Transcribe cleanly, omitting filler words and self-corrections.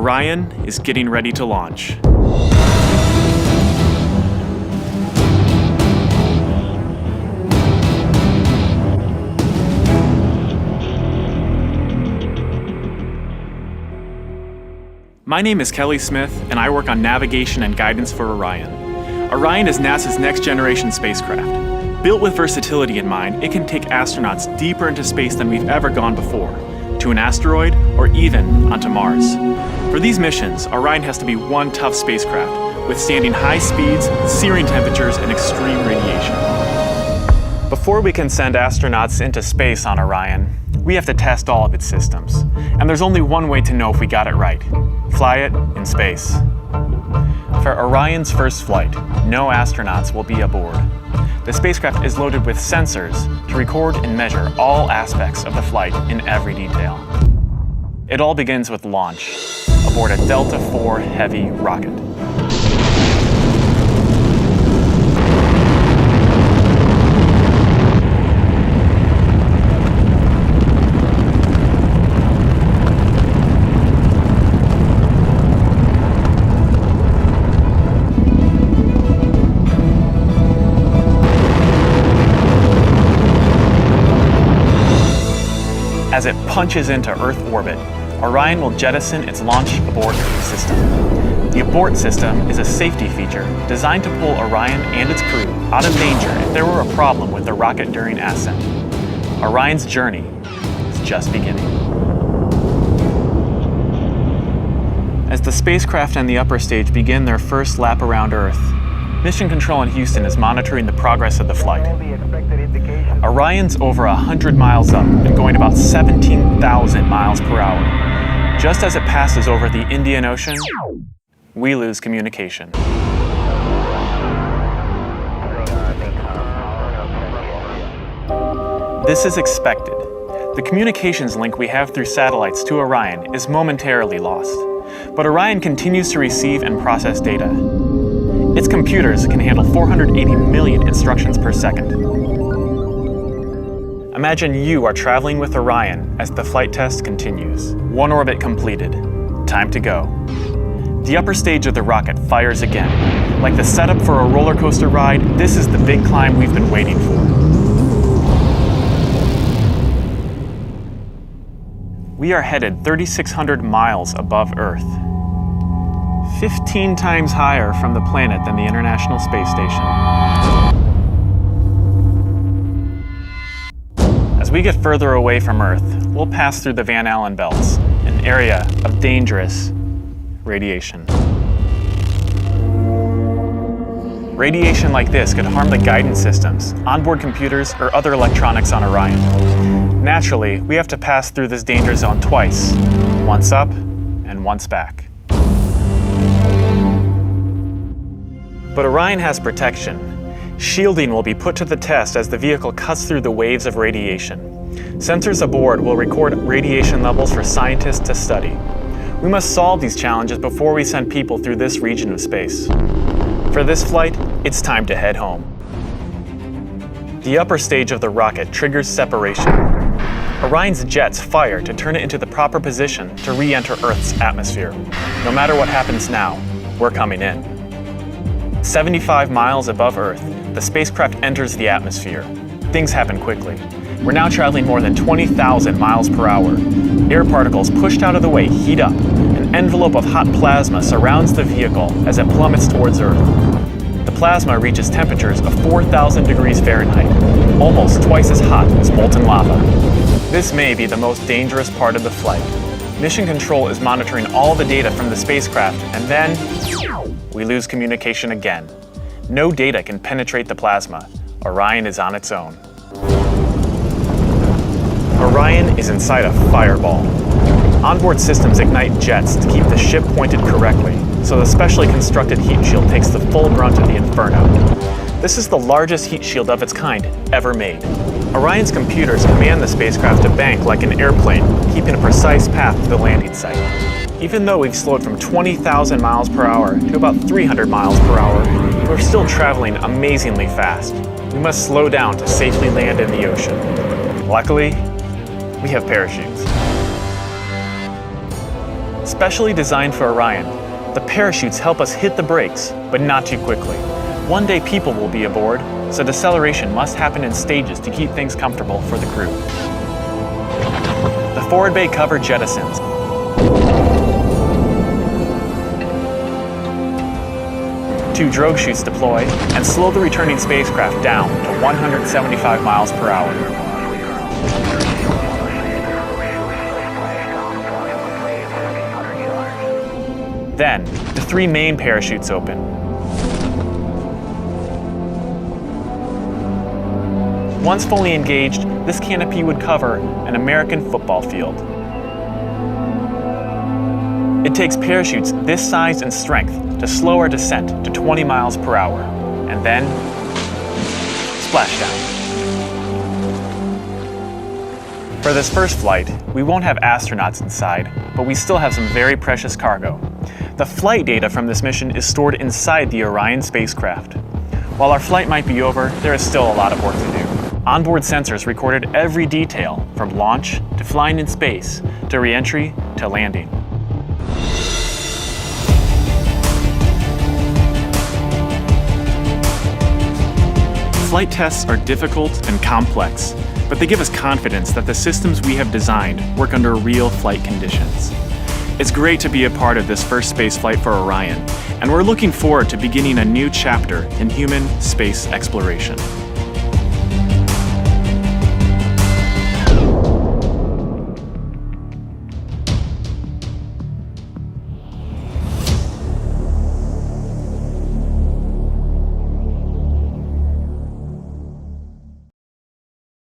Orion is getting ready to launch. My name is Kelly Smith, and I work on navigation and guidance for Orion. Orion is NASA's next-generation spacecraft. Built with versatility in mind, it can take astronauts deeper into space than we've ever gone before, to an asteroid or even onto Mars. For these missions, Orion has to be one tough spacecraft, withstanding high speeds, searing temperatures, and extreme radiation. Before we can send astronauts into space on Orion, we have to test all of its systems. And there's only one way to know if we got it right: fly it in space. For Orion's first flight, no astronauts will be aboard. The spacecraft is loaded with sensors to record and measure all aspects of the flight in every detail. It all begins with launch aboard a Delta IV Heavy rocket. As it punches into Earth orbit, Orion will jettison its launch abort system. The abort system is a safety feature designed to pull Orion and its crew out of danger if there were a problem with the rocket during ascent. Orion's journey is just beginning. As the spacecraft and the upper stage begin their first lap around Earth, Mission Control in Houston is monitoring the progress of the flight. Orion's over 100 miles up and going about 17,000 miles per hour. Just as it passes over the Indian Ocean, we lose communication. This is expected. The communications link we have through satellites to Orion is momentarily lost, but Orion continues to receive and process data. Its computers can handle 480 million instructions per second. Imagine you are traveling with Orion as the flight test continues. One orbit completed. Time to go. The upper stage of the rocket fires again. Like the setup for a roller coaster ride, this is the big climb we've been waiting for. We are headed 3,600 miles above Earth. 15 times higher from the planet than the International Space Station. As we get further away from Earth, we'll pass through the Van Allen belts, an area of dangerous radiation. Radiation like this could harm the guidance systems, onboard computers, or other electronics on Orion. Naturally, we have to pass through this danger zone twice, once up and once back. But Orion has protection. Shielding will be put to the test as the vehicle cuts through the waves of radiation. Sensors aboard will record radiation levels for scientists to study. We must solve these challenges before we send people through this region of space. For this flight, it's time to head home. The upper stage of the rocket triggers separation. Orion's jets fire to turn it into the proper position to re-enter Earth's atmosphere. No matter what happens now, we're coming in. 75 miles above Earth, the spacecraft enters the atmosphere. Things happen quickly. We're now traveling more than 20,000 miles per hour. Air particles pushed out of the way heat up. An envelope of hot plasma surrounds the vehicle as it plummets towards Earth. The plasma reaches temperatures of 4,000 degrees Fahrenheit, almost twice as hot as molten lava. This may be the most dangerous part of the flight. Mission Control is monitoring all the data from the spacecraft, and then we lose communication again. No data can penetrate the plasma. Orion is on its own. Orion is inside a fireball. Onboard systems ignite jets to keep the ship pointed correctly, so the specially constructed heat shield takes the full brunt of the inferno. This is the largest heat shield of its kind ever made. Orion's computers command the spacecraft to bank like an airplane, keeping a precise path to the landing site. Even though we've slowed from 20,000 miles per hour to about 300 miles per hour, we're still traveling amazingly fast. We must slow down to safely land in the ocean. Luckily, we have parachutes. Specially designed for Orion, the parachutes help us hit the brakes, but not too quickly. One day people will be aboard, so deceleration must happen in stages to keep things comfortable for the crew. The forward bay cover jettisons. Two drogue chutes deploy and slow the returning spacecraft down to 175 miles per hour. Then, the three main parachutes open. Once fully engaged, this canopy would cover an American football field. It takes parachutes this size and strength to slow our descent to 20 miles per hour, and then splashdown. For this first flight, we won't have astronauts inside, but we still have some very precious cargo. The flight data from this mission is stored inside the Orion spacecraft. While our flight might be over, there is still a lot of work to do. Onboard sensors recorded every detail, from launch to flying in space, to re-entry to landing. Flight tests are difficult and complex, but they give us confidence that the systems we have designed work under real flight conditions. It's great to be a part of this first spaceflight for Orion, and we're looking forward to beginning a new chapter in human space exploration.